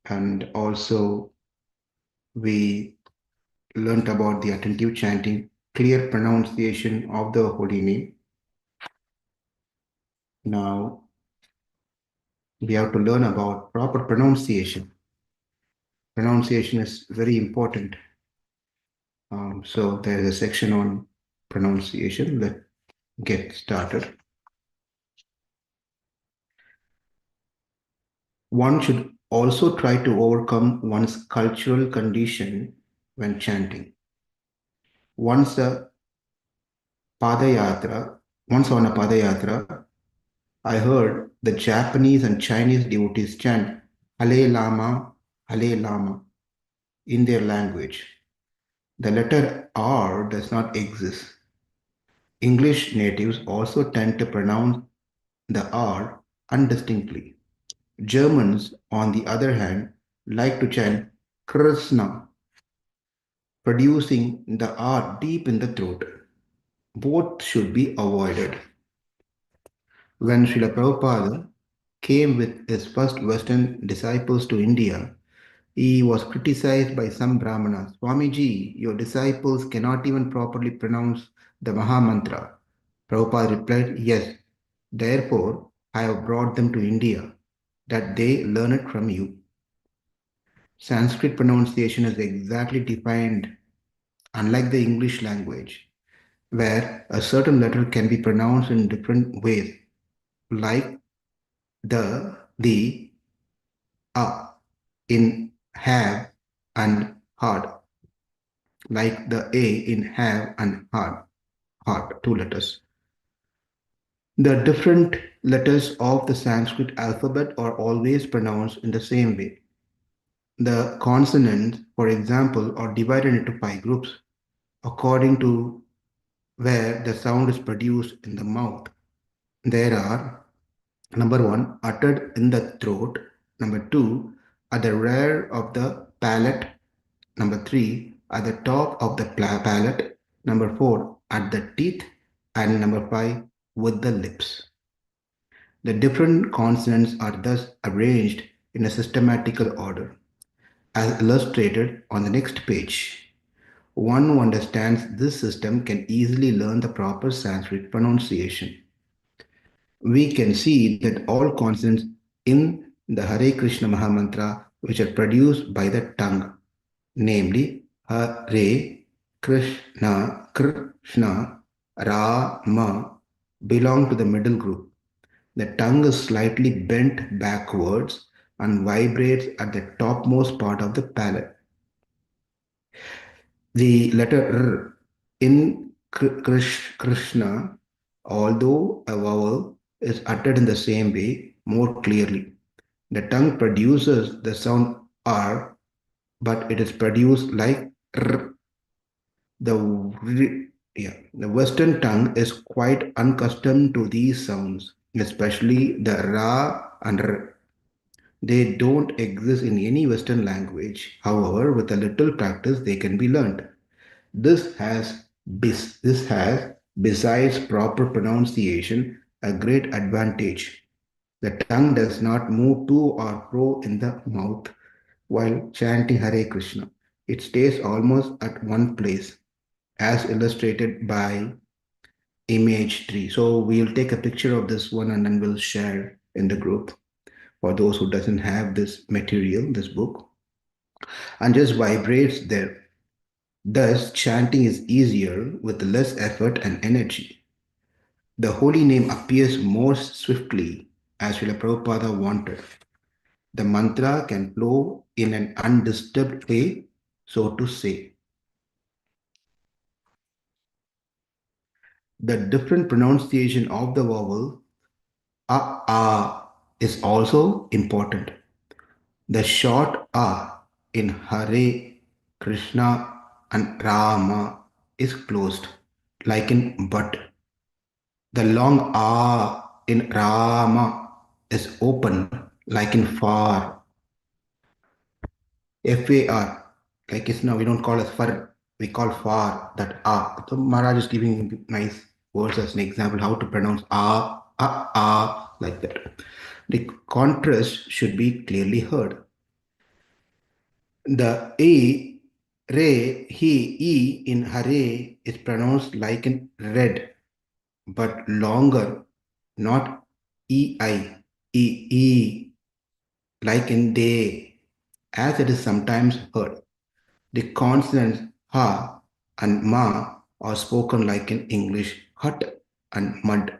And also we learnt about the attentive chanting, clear pronunciation of the holy name. Now we have to learn about proper pronunciation. Pronunciation is very important. So there is a section on pronunciation. Let's get started. One should also try to overcome one's cultural condition when chanting. Once a Padayatra, once on a Padayatra, I heard the Japanese and Chinese devotees chant Hale Lama in their language. The letter R does not exist. English natives also tend to pronounce the R undistinctly. Germans, on the other hand, like to chant Krishna, producing the R deep in the throat. Both should be avoided. When Śrīla Prabhupāda came with his first Western disciples to India, he was criticized by some Brahmanas. Swamiji, your disciples cannot even properly pronounce the Mahamantra. Prabhupada replied, yes, therefore I have brought them to India, that they learn it from you. Sanskrit pronunciation is exactly defined, unlike the English language, where a certain letter can be pronounced in different ways, like the, in have and hard, like the A in have and hard, two letters. The different letters of the Sanskrit alphabet are always pronounced in the same way. The consonants, for example, are divided into 5 groups according to where the sound is produced in the mouth. There are number 1, uttered in the throat. Number 2, at the rear of the palate. Number 3, at the top of the palate. Number 4, at the teeth. And number 5, with the lips. The different consonants are thus arranged in a systematical order, as illustrated on the next page. One who understands this system can easily learn the proper Sanskrit pronunciation. We can see that all consonants in the Hare Krishna Mahāmantra which are produced by the tongue, namely Hare Krishna, Krishna, Rama, belong to the middle group. The tongue is slightly bent backwards and vibrates at the topmost part of the palate. The letter R in Krishna, although a vowel, is uttered in the same way, more clearly. The tongue produces the sound R, but it is produced like R. The Western tongue is quite unaccustomed to these sounds, especially the Ra and R. They don't exist in any Western language. However, with a little practice, they can be learned. This has, besides proper pronunciation, a great advantage. The tongue does not move to or fro in the mouth while chanting Hare Krishna. It stays almost at one place, as illustrated by image 3. So we'll take a picture of this one and then we'll share in the group for those who doesn't have this material, this book, and just vibrates there. Thus, chanting is easier with less effort and energy. The holy name appears more swiftly as Śrīla Prabhupada wanted. The mantra can flow in an undisturbed way, so to say. The different pronunciation of the vowel is also important. The short in Hare Krishna and Rama is closed, like in but. The long in Rama is open, like in far. FAR, like it's now we don't call it far, we call far that So Maharaj is giving nice words as an example how to pronounce like that. The contrast should be clearly heard. The E, Re, He, E in Hare is pronounced like in red, but longer, not E-I, E-E, like in day, as it is sometimes heard. The consonants Ha and Ma are spoken like in English hut and mud.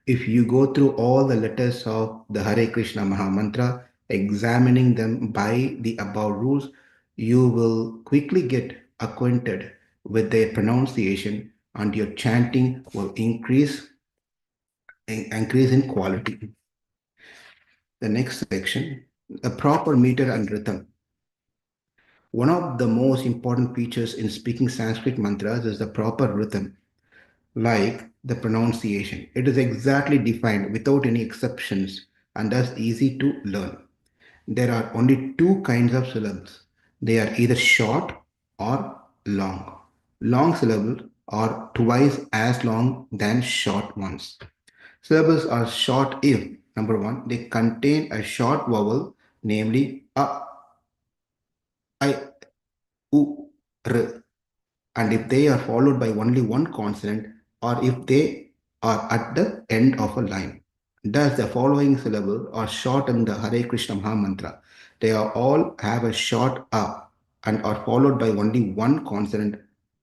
If you go through all the letters of the Hare Krishna Mahāmantra, examining them by the above rules, you will quickly get acquainted with their pronunciation and your chanting will increase in quality. The next section, the proper meter and rhythm. One of the most important features in speaking Sanskrit mantras is the proper rhythm, like the pronunciation. It is exactly defined without any exceptions and thus easy to learn. There are only two kinds of syllables. They are either short or long. Long syllables are twice as long than short ones. Syllables are short if, number one, they contain a short vowel, namely a, I, u, r, and if they are followed by only one consonant or if they are at the end of a line. Thus, the following syllables are short in the Hare Krishna Mahamantra. They are all have a short a and are followed by only one consonant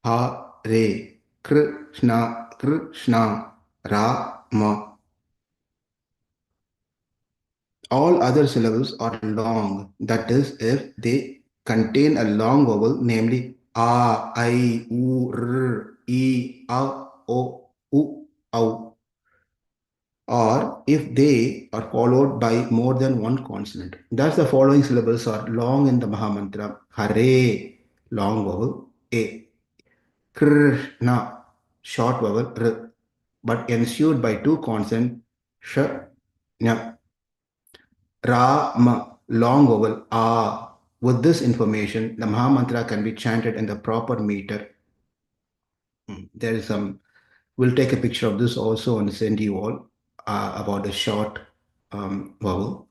Hare Krishna Krishna Rama. All other syllables are long, that is, if they contain a long vowel, namely a, I, u, r, e, a, o, u, au, or if they are followed by more than one consonant. Thus, the following syllables are long in the Mahamantra: Hare, long vowel, a, Krishna, short vowel, r, but ensued by two consonants, sh, nya. Rama, long vowel A. With this information, the Mahamantra can be chanted in the proper meter. There is some, we'll take a picture of this also and send you all about the short vowel.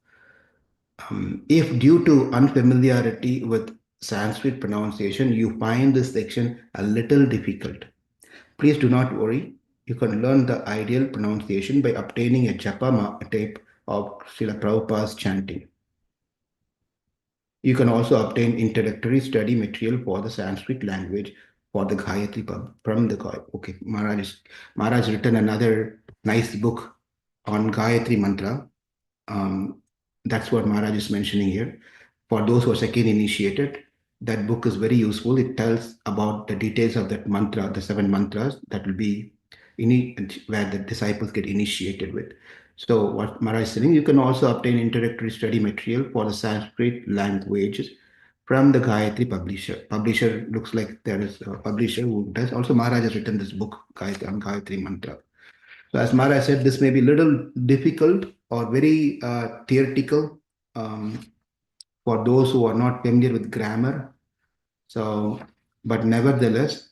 If due to unfamiliarity with Sanskrit pronunciation, you find this section a little difficult, please do not worry. You can learn the ideal pronunciation by obtaining a japa tape of Śrīla Prabhupāda's chanting. You can also obtain introductory study material for the Sanskrit language for the Gayatri Pub from the Gayatri. Okay, Maharaj written another nice book on Gayatri Mantra. Um, that's what Maharaj is mentioning here. For those who are second initiated, that book is very useful. It tells about the details of that mantra, the seven mantras that will be where the disciples get initiated with. So what Maharaj is saying, you can also obtain introductory study material for the Sanskrit languages from the Gayatri publisher. Publisher looks like there is a publisher who does. Also, Maharaj has written this book, on Gayatri Mantra. So as Maharaj said, this may be a little difficult or very theoretical for those who are not familiar with grammar. So, but nevertheless,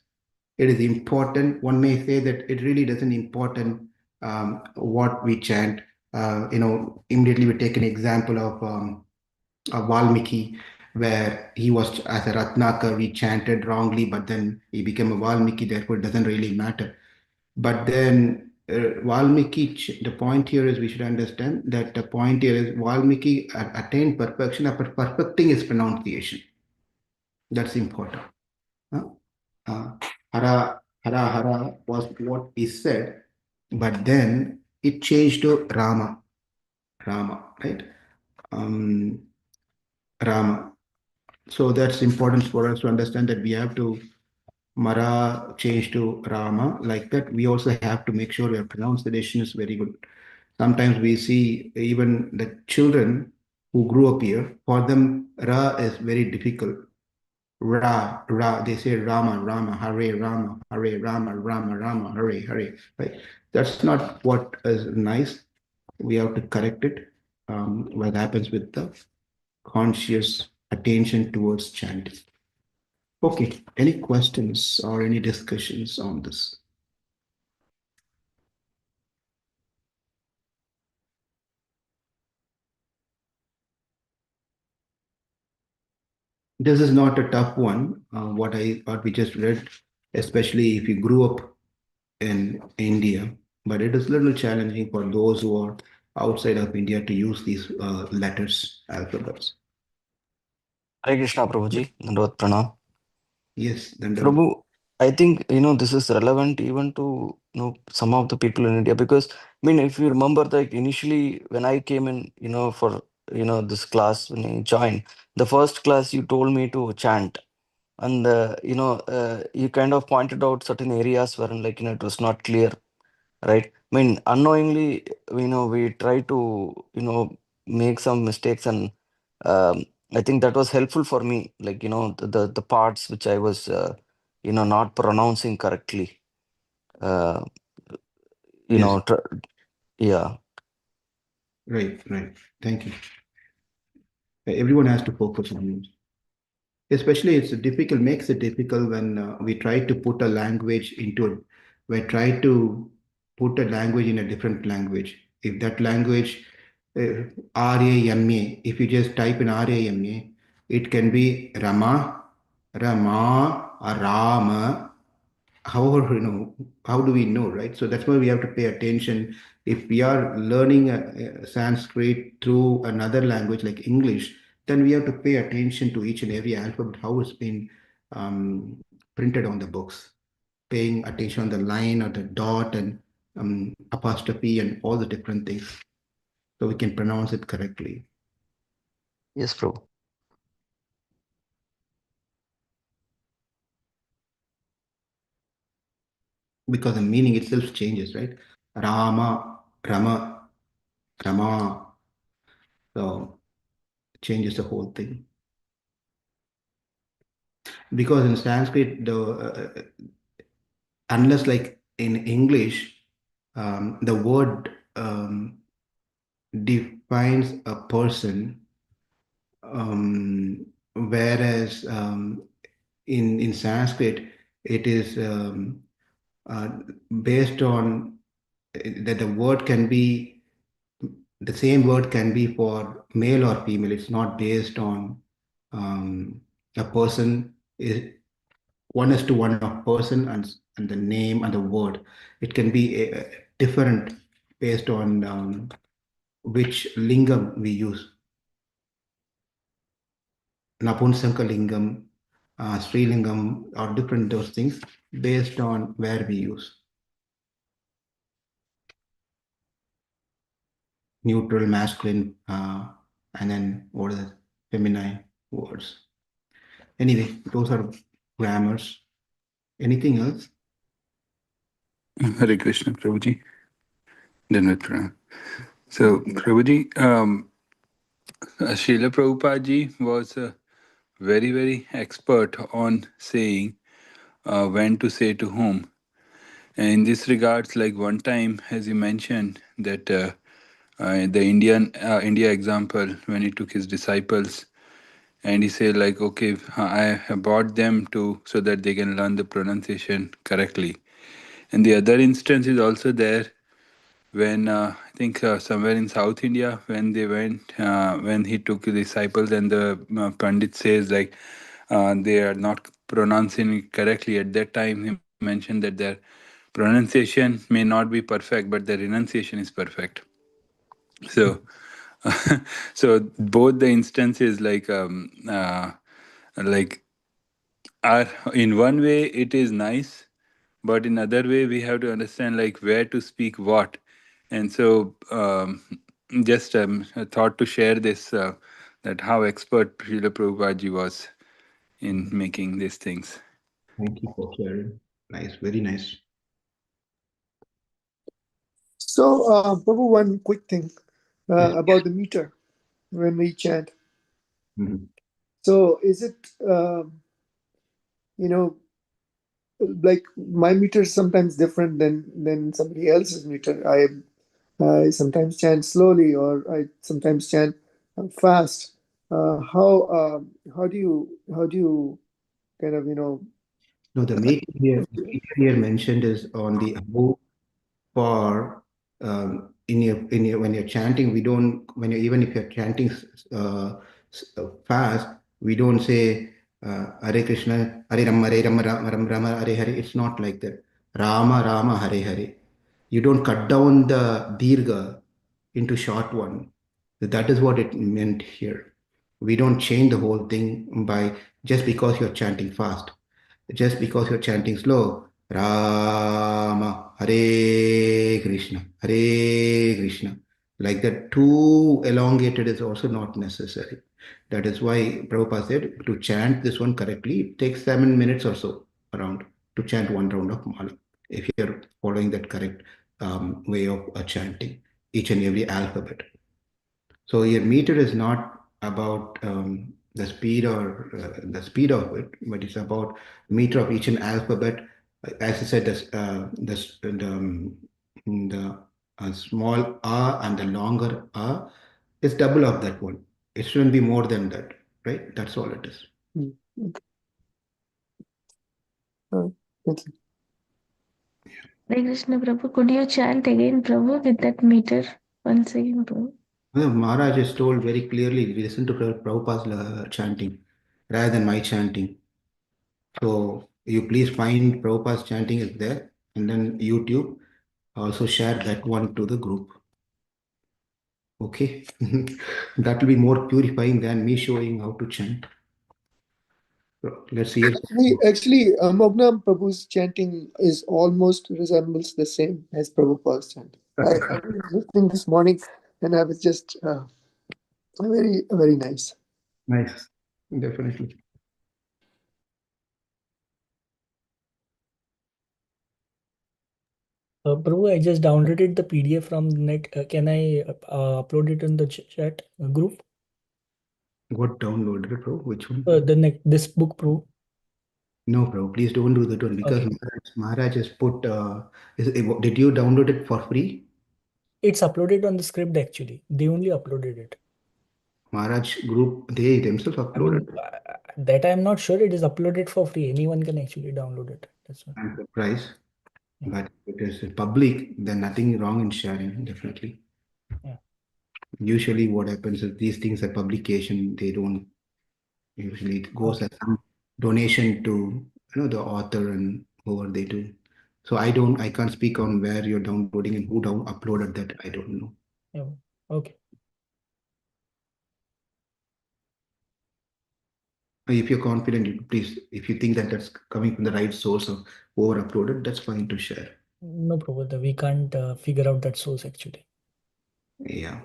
it is important. One may say that it really doesn't important what we chant. Immediately we take an example of Valmiki, where he was as a Ratnakar, we chanted wrongly, but then he became a Valmiki, therefore it doesn't really matter. But then Valmiki, the point here is we should understand that the point here is Valmiki attained perfection after perfecting his pronunciation. That's important. Huh? Uh, hara, hara was what he said, but then it changed to Rama, right? Um, Rama. So that's important for us to understand that we have to Mara change to Rama. Like that, we also have to make sure your pronunciation is very good. Sometimes we see even the children who grew up here, for them, Ra is very difficult. Ra, they say Rama, Rama, Hare Rama, Hare Rama, Rama, Rama, Hare, Hare. Right? That's not what is nice. We have to correct it. What happens with the conscious attention towards chanting. Okay, any questions or any discussions on this? This is not a tough one. What we just read, especially if you grew up in India, but it is a little challenging for those who are outside of India to use these letters, alphabets. Hare Krishna Prabhuji, Dandavad Pranam. Yes, then Prabhu, I think this is relevant even to some of the people in India because I mean if you remember like initially when I came in for this class when I joined the first class you told me to chant and you kind of pointed out certain areas where like it was not clear, right? I mean unknowingly we try to make some mistakes and um, I think that was helpful for me like the parts which I was not pronouncing correctly, uh, you yes, know yeah. right, right. Thank you. Everyone has to focus on it. Especially it's difficult, makes it difficult when we try to put a language into, we try to put a language in a different language. If that language, RAMA, if you just type in RAMA, it can be Rama, Rama, or Rama. However, how do we know, right? So that's why we have to pay attention. If we are learning Sanskrit through another language like English, then we have to pay attention to each and every alphabet, how it's been um, printed on the books, paying attention on the line or the dot and apostrophe and all the different things, so we can pronounce it correctly. Yes, Prabhu. Because the meaning itself changes, right? Rama, Rama, Rama. So changes the whole thing. Because in Sanskrit, unless like in English, the word defines a person, whereas in Sanskrit, it is uh, based on that the word can be the same word can be for male or female. It's not based on a person. One is to one of person and the name and the word. It can be different based on which lingam we use. Napunsanka lingam, Srilingam, or different those things based on where we use. Neutral, masculine, and then what is it? Feminine words. Anyway, those are grammars. Anything else? Hare Krishna, Prabhuji. Dhanvatra. So, Prabhuji, Śrīla Prabhupāda ji was very, very expert on saying when to say to whom. And in this regards, like one time, as you mentioned, that the India example, when he took his disciples and he said like, okay, I have brought them to so that they can learn the pronunciation correctly. And the other instance is also there when I think somewhere in South India when they went when he took the disciples and the Pandit says like they are not pronouncing it correctly. At that time, he mentioned that their pronunciation may not be perfect, but their enunciation is perfect. So, so both the instances like are in one way it is nice, but in other way we have to understand like where to speak what. And so just a thought to share this that how expert Srila Prabhupada ji was in making these things. Thank you for sharing. Nice, very nice. So, Prabhu, one quick thing Yes. about the meter when we chant. Mhm. So, is it, you know, like my meter is sometimes different than somebody else's meter? I sometimes chant slowly, or I sometimes chant fast. How do you kind of No, the meter here mentioned is on the above for in your when you're chanting. We don't when you even if you're chanting fast, we don't say Hare Krishna, Hare Rama, Rama, Hare Hare. It's not like that. Rama, Rama, Hare Hare. You don't cut down the dirgha into short one. That is what it meant here. We don't change the whole thing by just because you're chanting fast, just because you're chanting slow. Rama, Hare Krishna, Hare Krishna. Like that, too elongated is also not necessary. That is why Prabhupada said to chant this one correctly, it takes 7 minutes or so around to chant one round of mala. If you're following that correct way of chanting each and every alphabet. So your meter is not about the speed or the speed of it, but it's about meter of each and alphabet. As I said, the small a and the longer a is double of that one. It shouldn't be more than that, right? That's all it is. Okay. Thank you. Hare Krishna Prabhu, could you chant again, Prabhu, with that meter once again, Prabhu? Well, Maharaj is told very clearly, we listen to Prabhupada's chanting rather than my chanting. So you please find Prabhupada's chanting is there, and then YouTube also share that one to the group. Okay, that will be more purifying than me showing how to chant. So let's hear. Actually, Mognam Prabhu's chanting is almost resembles the same as Prabhupada's chanting. I was listening this morning, and I was just very nice. Nice, definitely. Prabhu, I just downloaded the PDF from the net. Can I upload it in the chat group? What downloaded, bro? Which one? This book, Prabhu. No, bro. Please don't do that one because Okay. Maharaj has put. Did you download it for free? It's uploaded on the script actually. They only uploaded it. Maharaj group, they themselves I uploaded. mean, that I'm not sure. It is uploaded for free. Anyone can actually download it. That's why. I'm surprised. Yeah. But if it is public, then nothing wrong in sharing, definitely. Yeah. Usually what happens is these things are publication, they don't usually it goes Okay. as some donation to the author and whoever they do. So I can't speak on where you're downloading and who uploaded that. I don't know. Yeah. Okay. If you're confident, you please, if you think that that's coming from the right source of whoever uploaded, that's fine to share. No problem. We can't figure out that source actually. Yeah.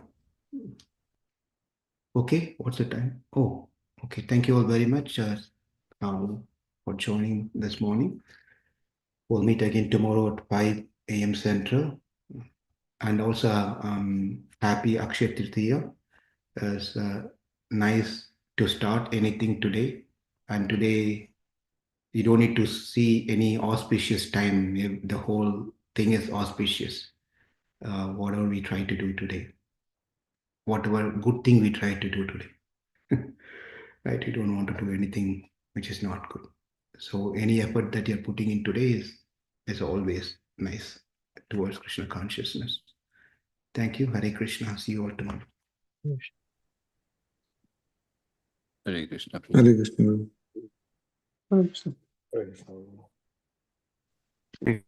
Okay, what's the time? Oh, okay. Thank you all very much for joining this morning. We'll meet again tomorrow at 5 a.m. Central. And also, happy Akshay Tritiya. It's nice to start anything today. And today, you don't need to see any auspicious time. The whole thing is auspicious. Whatever we try to do today, whatever good thing we try to do today. Right? You don't want to do anything which is not good. So any effort that you're putting in today is always nice towards Krishna consciousness. Thank you. Hare Krishna. See you all tomorrow. Hare Krishna. Hare Krishna. Hare Krishna. Hare Krishna.